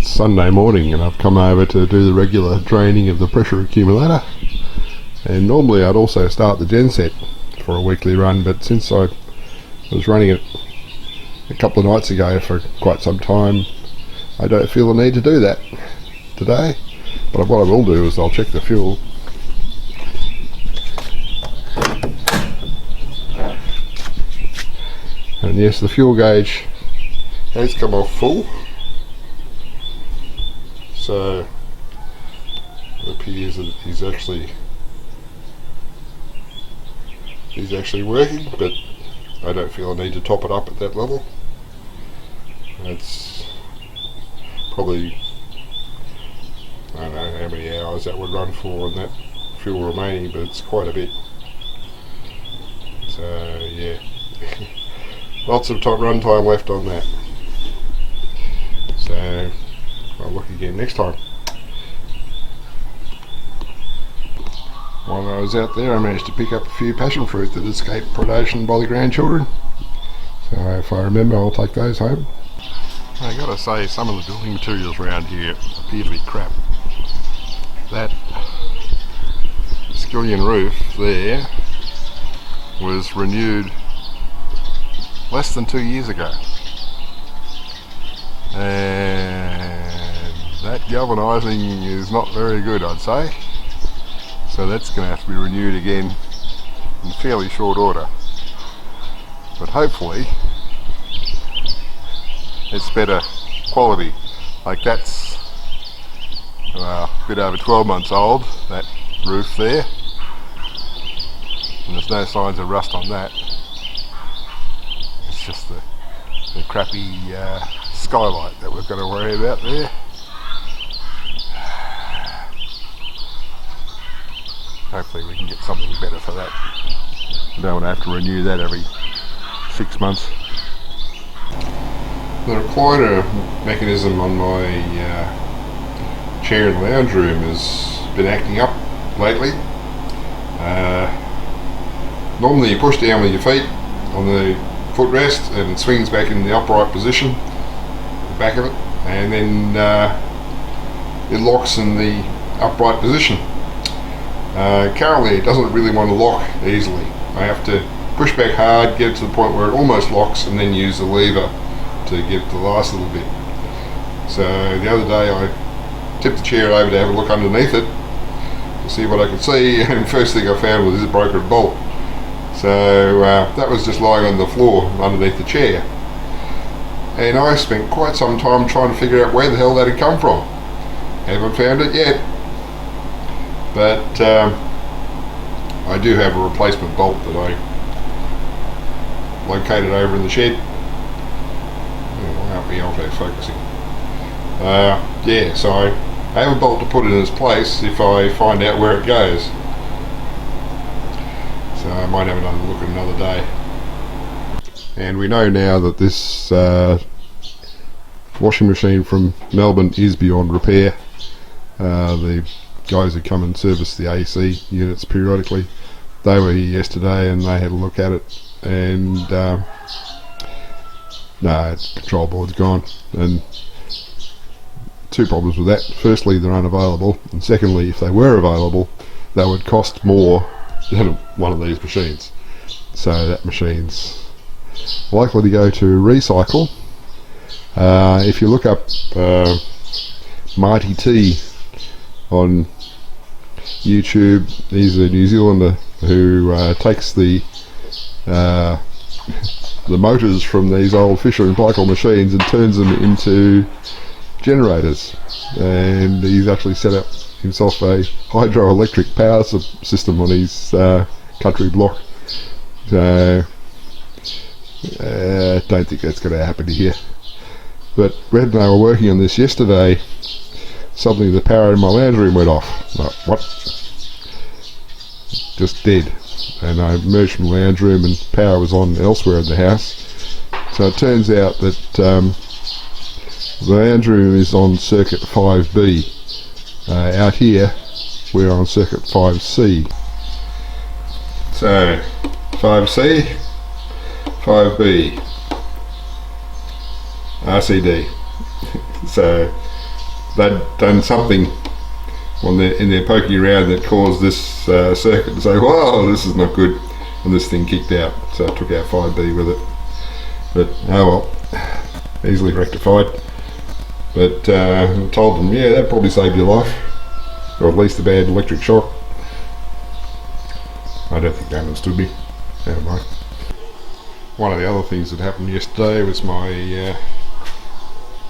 It's Sunday morning and I've come over to do the regular draining of the pressure accumulator, and normally I'd also start the Genset for a weekly run, but since I was running it a couple of nights ago for quite some time, I don't feel the need to do that today. But what I will do is I'll check the fuel. And yes, the fuel gauge has come off full, so it appears that he's actually working, but I don't feel I need to top it up at that level. It's probably, I don't know how many hours that would run for and that fuel remaining, but it's quite a bit. So yeah, lots of run time left on that. So I'll look again next time. While I was out there, I managed to pick up a few passion fruit that escaped predation by the grandchildren. So if I remember, I'll take those home. I gotta say, some of the building materials around here appear to be crap. That skillion roof there was renewed less than 2 years ago, and that galvanising is not very good, I'd say. So that's going to have to be renewed again in fairly short order. But hopefully it's better quality. Like that's a bit over 12 months old, that roof there, and there's no signs of rust on that. It's just the crappy skylight that we've got to worry about there. Hopefully we can get something better for that. I don't want to have to renew that every 6 months. The recliner mechanism on my chair in the lounge room has been acting up lately. Normally you push down with your feet on the footrest and it swings back in the upright position, the back of it, and then it locks in the upright position. Currently it doesn't really want to lock easily. I have to push back hard, get it to the point where it almost locks, and then use the lever to get it to the last little bit. So the other day I tipped the chair over to have a look underneath it to see what I could see, and first thing I found was this broken bolt. So that was just lying on the floor underneath the chair, and I spent quite some time trying to figure out where the hell that had come from. Haven't found it yet, but I do have a replacement bolt that I located over in the shed. Why aren't we auto-focusing? Yeah, so I have a bolt to put in its place if I find out where it goes. So I might have another look at another day. And we know now that this washing machine from Melbourne is beyond repair. The guys who come and service the AC units periodically, they were here yesterday and they had a look at it, and no, its control board's gone. And two problems with that: firstly, they're unavailable, and secondly, if they were available, they would cost more than one of these machines. So that machine's likely to go to recycle. If you look up Marty T on YouTube, he's a New Zealander who takes the motors from these old Fisher and Paykel machines and turns them into generators, and he's actually set up himself a hydroelectric power system on his country block. So don't think that's going to happen here. But when they were working on this yesterday, suddenly the power in my lounge room went off. Like, what? Just dead. And I emerged from the lounge room and power was on elsewhere in the house. So it turns out that the lounge room is on circuit 5B. Out here we're on circuit 5C. So 5C, 5B, RCD. So they'd done something in their poking around that caused this circuit to say, whoa, this is not good, and this thing kicked out, so I took out 5B with it. But oh well, easily rectified. But I told them, yeah, that probably saved your life, or at least a bad electric shock. I don't think they understood me. Never mind. One of the other things that happened yesterday was my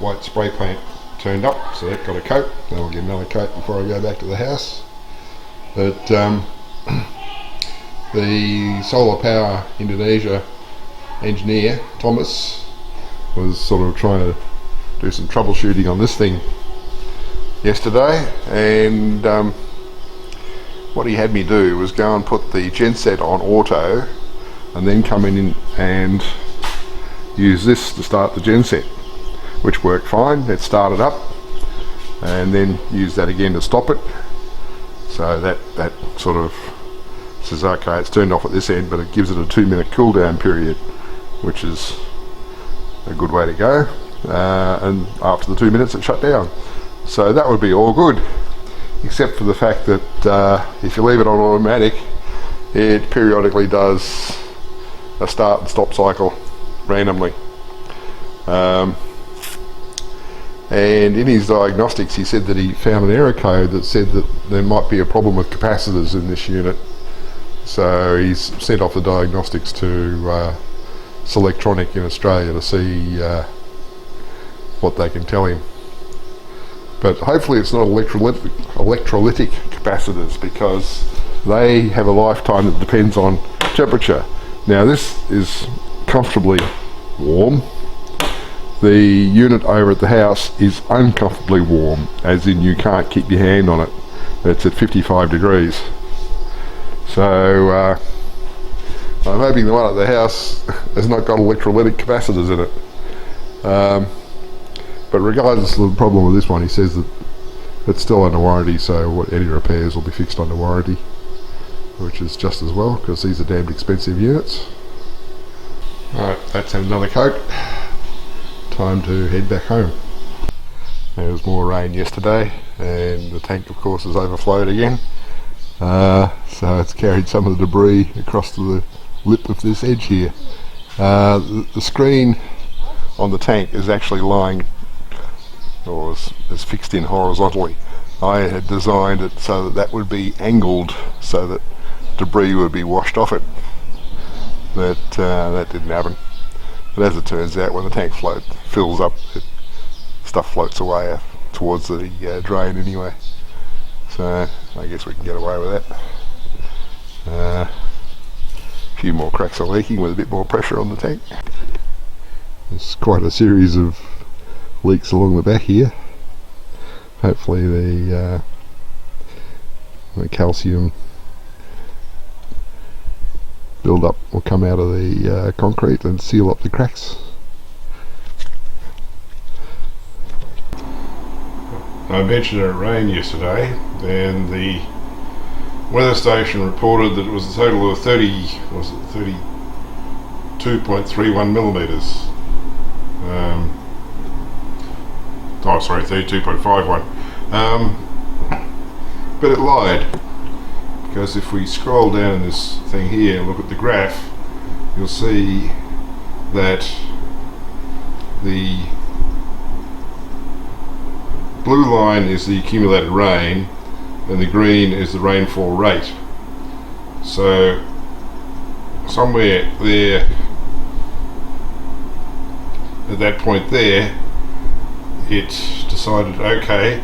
white spray paint turned up, so that got a coat. I'll get another coat before I go back to the house. But the Solar Power Indonesia engineer, Thomas, was sort of trying to do some troubleshooting on this thing yesterday, and what he had me do was go and put the Genset on auto and then come in and use this to start the Genset, which worked fine. It started up, and then use that again to stop it. So that sort of says, okay, it's turned off at this end, but it gives it a 2-minute cool down period, which is a good way to go. And after the 2 minutes it shut down. So that would be all good, except for the fact that if you leave it on automatic, it periodically does a start and stop cycle randomly. And in his diagnostics he said that he found an error code that said that there might be a problem with capacitors in this unit. So he's sent off the diagnostics to Selectronic in Australia to see what they can tell him. But hopefully it's not electrolytic capacitors, because they have a lifetime that depends on temperature. Now this is comfortably warm. The unit over at the house is uncomfortably warm, as in you can't keep your hand on it. It's at 55 degrees. So I'm hoping the one at the house has not got electrolytic capacitors in it. But regardless of the problem with this one, he says that it's still under warranty, so any repairs will be fixed under warranty, which is just as well, because these are damned expensive units. Alright, that's another coat. Time to head back home. There was more rain yesterday, and the tank of course has overflowed again. So it's carried some of the debris across to the lip of this edge here. The screen on the tank is actually lying, or is fixed in horizontally. I had designed it so that would be angled so that debris would be washed off it. But that didn't happen. But as it turns out, when the tank fills up, stuff floats away towards the drain anyway. So I guess we can get away with that. A few more cracks are leaking with a bit more pressure on the tank. There's quite a series of leaks along the back here. Hopefully the calcium build up will come out of the concrete and seal up the cracks. I mentioned it rained yesterday, and the weather station reported that it was a total of 32.31 millimetres. 32.51. But it lied, because if we scroll down in this thing here and look at the graph, you'll see that the blue line is the accumulated rain and the green is the rainfall rate. So somewhere there at that point there, it decided, okay,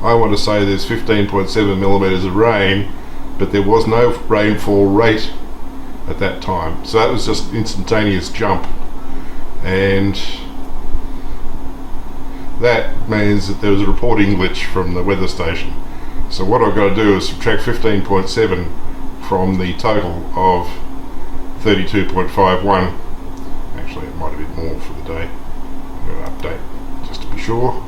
I want to say there's 15.7 millimetres of rain, but there was no rainfall rate at that time. So that was just instantaneous jump, and that means that there was a reporting glitch from the weather station. So what I've got to do is subtract 15.7 from the total of 32.51. Actually, it might have been more for the day. I'm going to update just to be sure.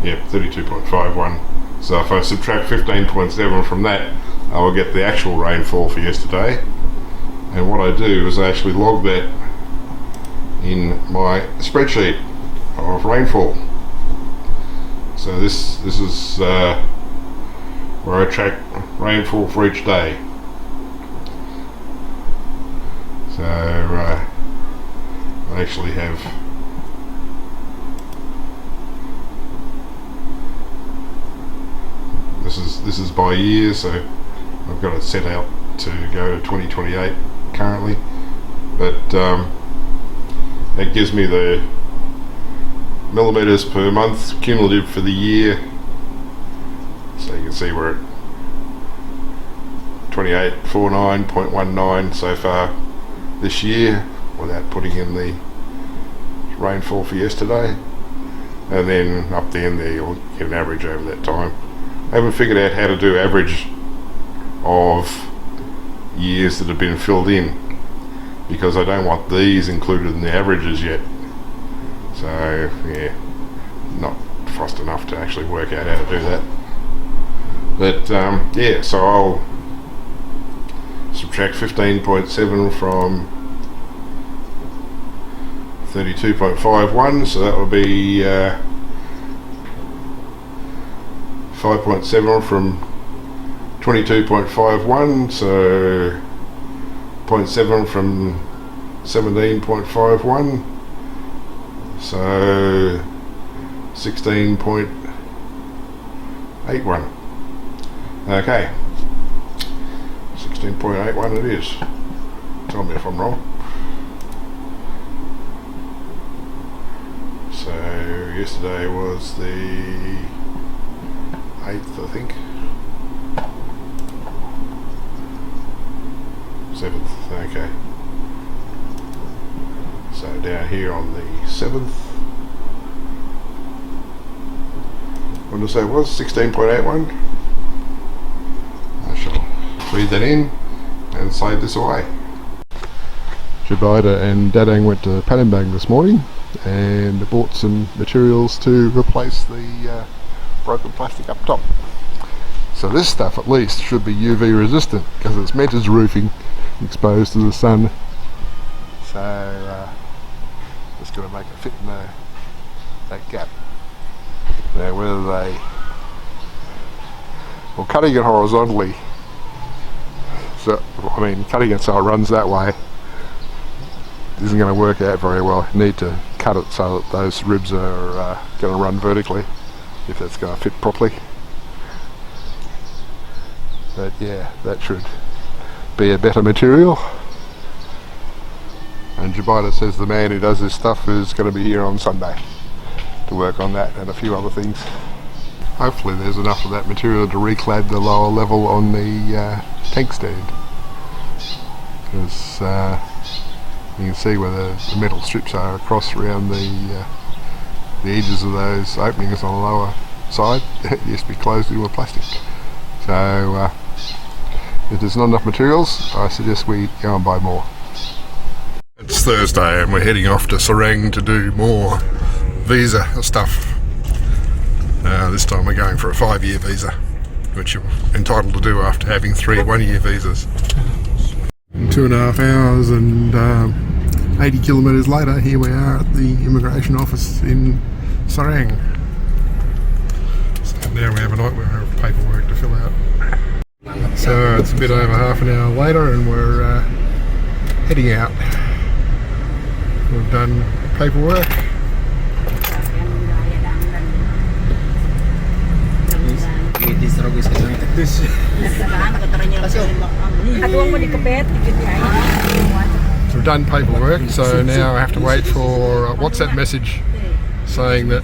Yep, 32.51. So if I subtract 15.7 from that, I will get the actual rainfall for yesterday, and what I do is I actually log that in my spreadsheet of rainfall. So this is where I track rainfall for each day. So I actually have this is by year, so I've got it set out to go to 2028 currently, but that gives me the millimeters per month cumulative for the year. So you can see we're at 2849.19 so far this year, without putting in the rainfall for yesterday, and then up the end there you'll get an average over that time. I haven't figured out how to do average of years that have been filled in, because I don't want these included in the averages yet. So yeah, not fast enough to actually work out how to do that. But yeah, so I'll subtract 15.7 from 32.51, so that will be 5.7 from 22.51, so 0.7 from 17.51, so 16.81. Okay, 16.81 it is. Tell me if I'm wrong. So yesterday was the 8th, I think. 7th, okay. So down here on the 7th, what did I say it was? 16.81. I shall feed that in and save this away. Jabida and Dadang went to Palembang this morning and bought some materials to replace the broken plastic up top. So this stuff at least should be UV resistant, because it's meant as roofing, exposed to the sun. So just got to make it fit in that gap. Now whether they, well, cutting it horizontally, so I mean cutting it so it runs that way isn't going to work out very well. You need to cut it so that those ribs are going to run vertically, if that's going to fit properly. But yeah, that should be a better material. And Jabida says the man who does this stuff is going to be here on Sunday to work on that and a few other things. Hopefully there's enough of that material to reclad the lower level on the tank stand, because you can see where the metal strips are across around the edges of those openings on the lower side. It used to be closed in with plastic. So if there's not enough materials, I suggest we go and buy more. It's Thursday and we're heading off to Serang to do more visa stuff. This time we're going for a 5-year visa, which you're entitled to do after having 3 1-year visas. 2.5 hours and 80 kilometres later, here we are at the immigration office in Serang. So now we have a nightmare of paperwork to fill out. So it's a bit over half an hour later and we're heading out. We've done paperwork. So we've done paperwork, so now I have to wait for a WhatsApp message saying that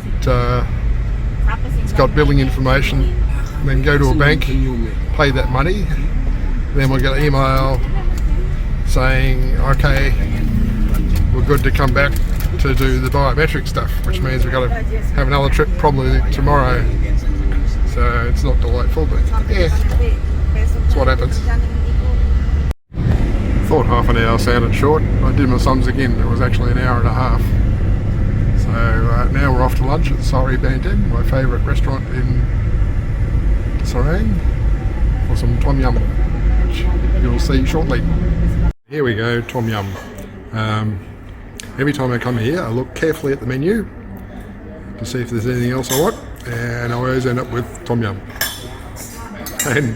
it's got billing information, and then go to a bank, pay that money, then we'll get an email saying okay, we're good to come back to do the biometric stuff, which means we've got to have another trip probably tomorrow. So it's not delightful, but yeah, that's what happens. Thought half an hour sounded short. I did my sums again, it was actually an hour and a half. So now we're off to lunch at Sari Banten, my favourite restaurant in Serang, for some tom yum. you'll see shortly. Here we go, Tom Yum. Every time I come here I look carefully at the menu to see if there's anything else I want, and I always end up with Tom Yum. And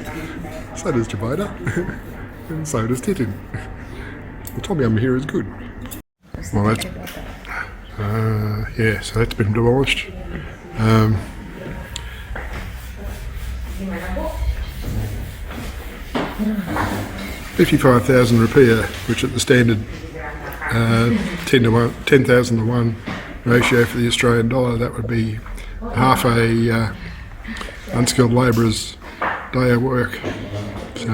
so does Jabota, and so does Titin. The Tom Yum here is good. Well, that's yeah, so that's been demolished. 55,000 rupiah, which at the standard 10,000 to 1 ratio for the Australian dollar, that would be half a unskilled labourer's day of work. So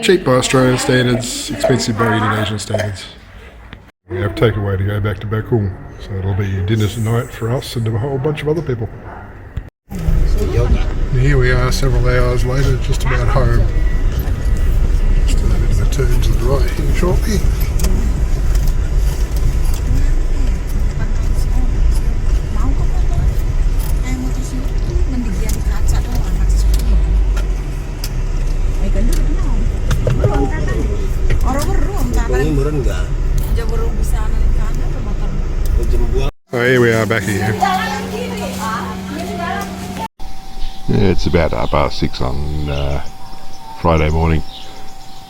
cheap by Australian standards, expensive by Indonesian standards. We have takeaway to go back to Bakung, so it'll be dinner tonight for us and a whole bunch of other people. And here we are several hours later, just about home. Just a bit of a turn to the right here shortly. Oh, here we are back here. Yeah, it's about 6:30 on Friday morning.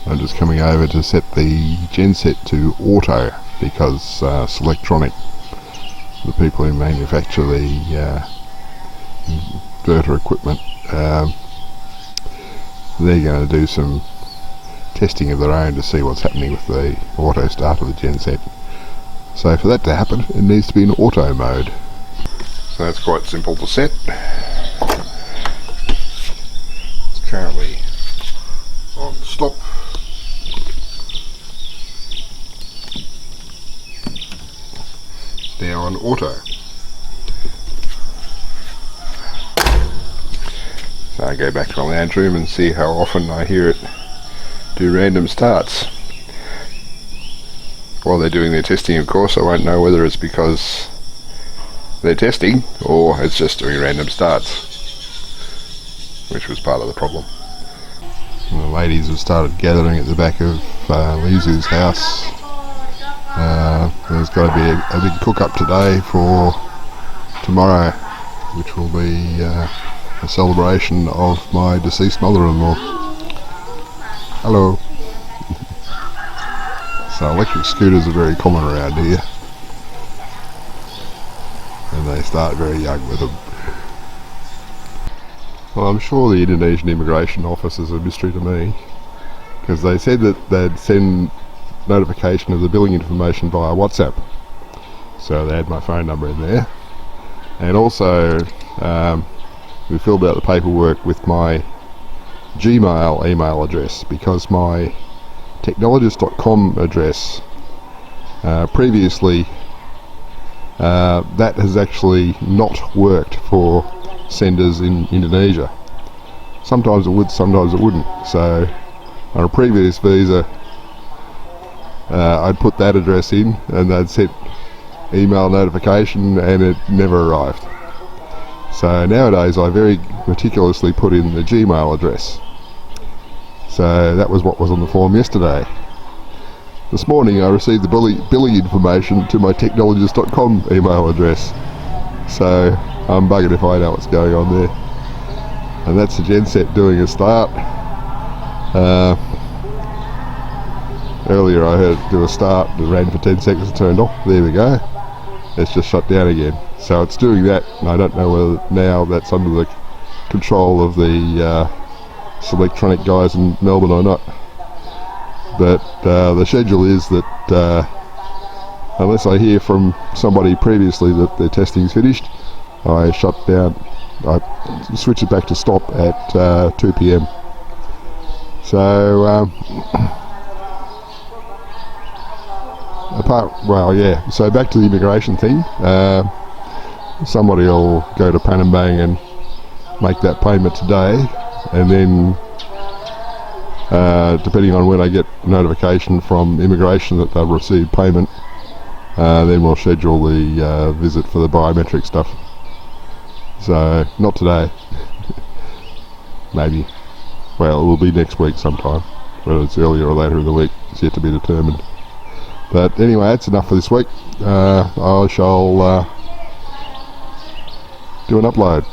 I'm just coming over to set the Genset to auto because Selectronic, the people who manufacture the inverter equipment, they're going to do some testing of their own to see what's happening with the auto start of the Genset. So for that to happen, it needs to be in auto mode. So that's quite simple to set. It's currently on stop. It's now on auto. So I go back to my lounge room and see how often I hear it do random starts. While they're doing their testing, of course, I won't know whether it's because they're testing or it's just doing random starts, which was part of the problem. And the ladies have started gathering at the back of Lizu's house. There's got to be a big cook-up today for tomorrow, which will be a celebration of my deceased mother-in-law. Hello. So electric scooters are very common around here, and they start very young with them. Well, I'm sure the Indonesian Immigration Office is a mystery to me, because they said that they'd send notification of the billing information via WhatsApp. So they had my phone number in there, and also we filled out the paperwork with my Gmail email address, because my technologist.com address previously that has actually not worked for senders in Indonesia. Sometimes it would, sometimes it wouldn't. So on a previous visa I'd put that address in and they'd sent email notification and it never arrived. So nowadays I very meticulously put in the Gmail address. So that was what was on the form yesterday. This morning I received the billing information to my technologist.com email address. So I'm buggered if I know what's going on there. And that's the Genset doing a start. Earlier I heard it do a start, it ran for 10 seconds and turned off. There we go. It's just shut down again. So it's doing that, and I don't know whether now that's under the control of the Selectronic guys in Melbourne or not. But the schedule is that unless I hear from somebody previously that their testing's finished, I shut down, I switch it back to stop at 2 p.m. So so back to the immigration thing. Somebody will go to Panambang and make that payment today, and then depending on when I get notification from immigration that they've received payment, then we'll schedule the visit for the biometric stuff. So not today. Maybe, well, it will be next week sometime. Whether it's earlier or later in the week is yet to be determined. But anyway, that's enough for this week. I shall do an upload.